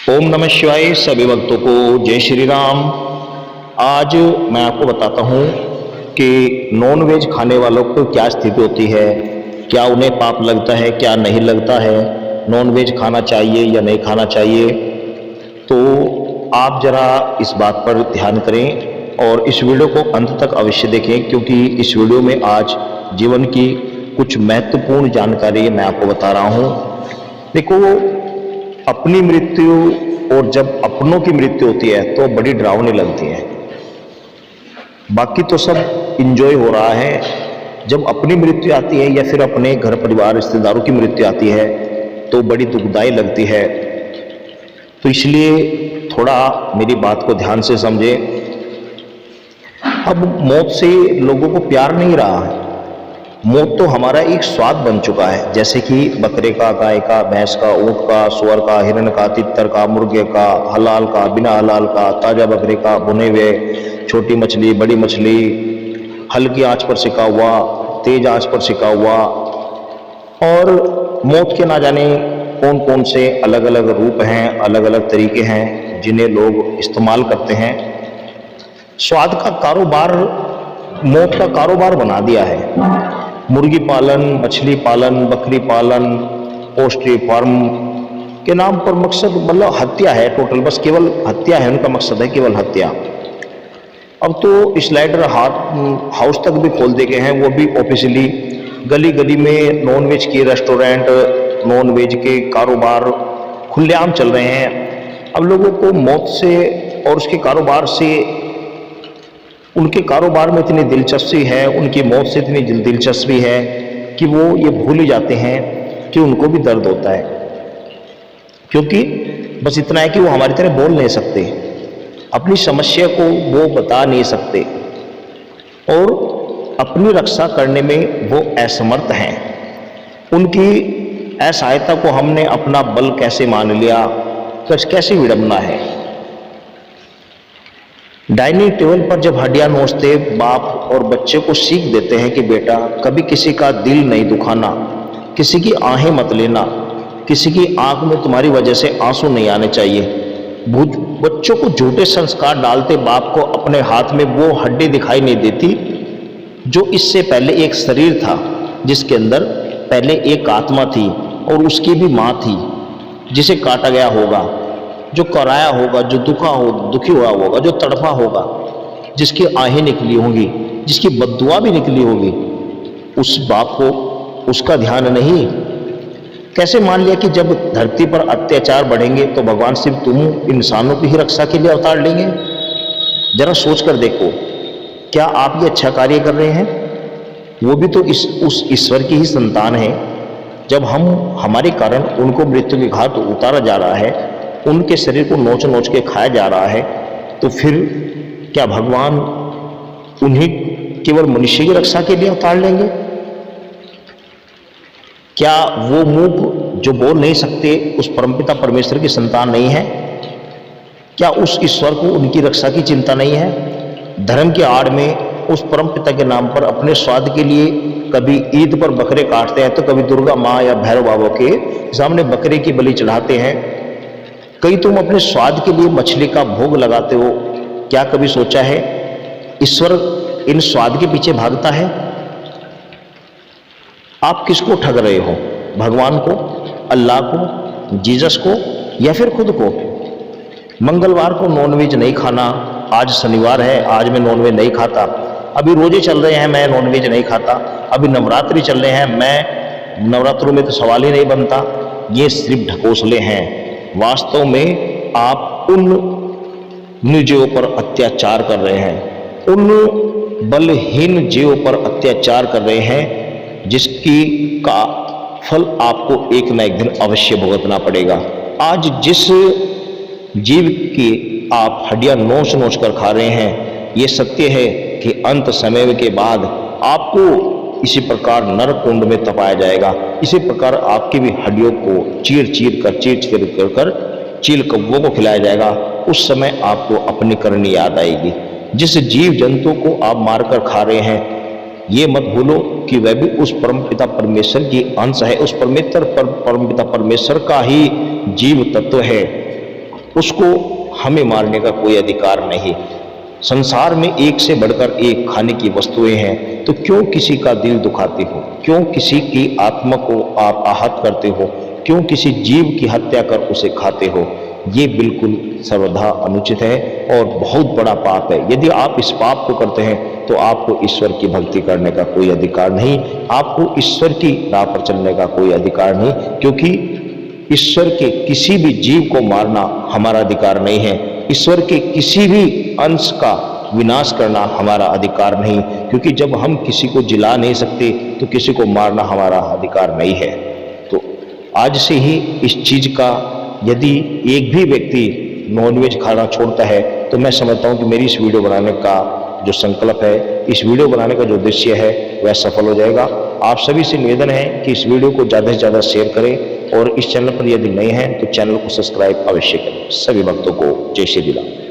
ओम नमः शिवाय। सभी भक्तों को जय श्री राम। आज मैं आपको बताता हूँ कि नॉन वेज खाने वालों को क्या स्थिति होती है, क्या उन्हें पाप लगता है, क्या नहीं लगता है, नॉन वेज खाना चाहिए या नहीं खाना चाहिए। तो आप जरा इस बात पर ध्यान करें और इस वीडियो को अंत तक अवश्य देखें, क्योंकि इस वीडियो में आज जीवन की कुछ महत्वपूर्ण जानकारी मैं आपको बता रहा हूँ। देखो, अपनी मृत्यु और जब अपनों की मृत्यु होती है तो बड़ी डरावनी लगती है। बाकी तो सब इंजॉय हो रहा है, जब अपनी मृत्यु आती है या फिर अपने घर परिवार रिश्तेदारों की मृत्यु आती है तो बड़ी दुखदाई लगती है। तो इसलिए थोड़ा मेरी बात को ध्यान से समझें। अब मौत से लोगों को प्यार नहीं रहा है। मौत तो हमारा एक स्वाद बन चुका है, जैसे कि बकरे का, गाय का, भैंस का, ऊंट का, सुअर का, हिरण का, तितर का, मुर्गे का, हलाल का, बिना हलाल का, ताजा बकरे का, भुने हुए, छोटी मछली, बड़ी मछली, हल्की आंच पर सिका हुआ, तेज आंच पर सिका हुआ। और मौत के ना जाने कौन कौन से अलग अलग रूप हैं, अलग अलग तरीके हैं जिन्हें लोग इस्तेमाल करते हैं। स्वाद का कारोबार मौत का कारोबार बना दिया है। मुर्गी पालन, मछली पालन, बकरी पालन, पोल्ट्री फार्म के नाम पर मकसद मतलब हत्या है टोटल, बस केवल हत्या है, उनका मकसद है केवल हत्या। अब तो स्लाइडर हाउस तक भी खोल दे गए हैं, वो भी ऑफिशियली। गली गली में नॉन वेज के रेस्टोरेंट, नॉन वेज के कारोबार खुलेआम चल रहे हैं। अब लोगों को मौत से और उसके कारोबार से, उनके कारोबार में इतनी दिलचस्पी है, उनकी मौत से इतनी दिलचस्पी है कि वो ये भूल ही जाते हैं कि उनको भी दर्द होता है। क्योंकि बस इतना है कि वो हमारी तरह बोल नहीं सकते, अपनी समस्या को वो बता नहीं सकते और अपनी रक्षा करने में वो असमर्थ हैं। उनकी असहायता को हमने अपना बल कैसे मान लिया, कैसी विडंबना है। डाइनिंग टेबल पर जब हड्डियां नोचते बाप और बच्चे को सीख देते हैं कि बेटा कभी किसी का दिल नहीं दुखाना, किसी की आहें मत लेना, किसी की आंख में तुम्हारी वजह से आंसू नहीं आने चाहिए। बच्चों को झूठे संस्कार डालते बाप को अपने हाथ में वो हड्डी दिखाई नहीं देती जो इससे पहले एक शरीर था, जिसके अंदर पहले एक आत्मा थी और उसकी भी माँ थी, जिसे काटा गया होगा, जो कराया होगा, जो दुखी हुआ होगा, जो तड़पा होगा, जिसकी आहें निकली होंगी, जिसकी बद्दुआ भी निकली होगी। उस बाप को उसका ध्यान नहीं। कैसे मान लिया कि जब धरती पर अत्याचार बढ़ेंगे तो भगवान सिर्फ तुम इंसानों की ही रक्षा के लिए अवतार लेंगे? जरा सोच कर देखो, क्या आप ये अच्छा कार्य कर रहे हैं? वो भी तो उस ईश्वर की ही संतान है। जब हमारे कारण उनको मृत्यु के घाट उतारा जा रहा है, उनके शरीर को नोच नोच के खाया जा रहा है, तो फिर क्या भगवान उन्हीं केवल मनुष्य की रक्षा के लिए अवतार लेंगे? क्या वो मूक जो बोल नहीं सकते उस परमपिता परमेश्वर की संतान नहीं है? क्या उस ईश्वर को उनकी रक्षा की चिंता नहीं है? धर्म की आड़ में उस परमपिता के नाम पर अपने स्वाद के लिए कभी ईद पर बकरे काटते हैं, तो कभी दुर्गा माँ या भैरव बाबा के सामने बकरे की बलि चढ़ाते हैं। कई तुम अपने स्वाद के लिए मछली का भोग लगाते हो। क्या कभी सोचा है ईश्वर इन स्वाद के पीछे भागता है? आप किसको ठग रहे हो? भगवान को, अल्लाह को, जीसस को, या फिर खुद को? मंगलवार को नॉनवेज नहीं खाना, आज शनिवार है, आज मैं नॉनवेज नहीं खाता, अभी रोजे चल रहे हैं, मैं नॉनवेज नहीं खाता, अभी नवरात्रि चल रहे हैं, मैं नवरात्रों में तो सवाल ही नहीं बनता। ये सिर्फ ढकोसले हैं। वास्तव में आप उन निर्जीवों पर अत्याचार कर रहे हैं, उन बलहीन जीवों पर अत्याचार कर रहे हैं, जिसकी का फल आपको एक न एक दिन अवश्य भुगतना पड़ेगा। आज जिस जीव की आप हड्डियां नोच नोच कर खा रहे हैं, ये सत्य है कि अंत समय के बाद आपको इसी प्रकार नरक कुंड में तपाया जाएगा। इसी प्रकार आपकी भी हड्डियों को चीर चीर कर चील कौवों को खिलाया जाएगा। उस समय आपको अपनी करनी याद आएगी। जिस जीव जंतु को आप मारकर खा रहे हैं, ये मत भूलो कि वह भी उस परमपिता परमेश्वर की अंश है, उस परमपिता परमेश्वर का ही जीव तत्व है। उसको हमें मारने का कोई अधिकार नहीं। संसार में एक से बढ़कर एक खाने की वस्तुएं हैं, तो क्यों किसी का दिल दुखाते हो, क्यों किसी की आत्मा को आप आहत करते हो, क्यों किसी जीव की हत्या कर उसे खाते हो। ये बिल्कुल सर्वथा अनुचित है और बहुत बड़ा पाप है। यदि आप इस पाप को करते हैं तो आपको ईश्वर की भक्ति करने का कोई अधिकार नहीं, आपको ईश्वर की राह पर चलने का कोई अधिकार नहीं, क्योंकि ईश्वर के किसी भी जीव को मारना हमारा अधिकार नहीं है। ईश्वर के किसी भी अंश का विनाश करना हमारा अधिकार नहीं, क्योंकि जब हम किसी को जिला नहीं सकते तो किसी को मारना हमारा अधिकार नहीं है। तो आज से ही इस चीज का यदि एक भी व्यक्ति नॉनवेज खाना छोड़ता है तो मैं समझता हूँ कि मेरी इस वीडियो बनाने का जो संकल्प है, इस वीडियो बनाने का जो उद्देश्य है वह सफल हो जाएगा। आप सभी से निवेदन है कि इस वीडियो को ज़्यादा से ज़्यादा शेयर करें और इस चैनल पर यदि नए हैं तो चैनल को सब्सक्राइब अवश्य करें। सभी भक्तों को जय श्री राम।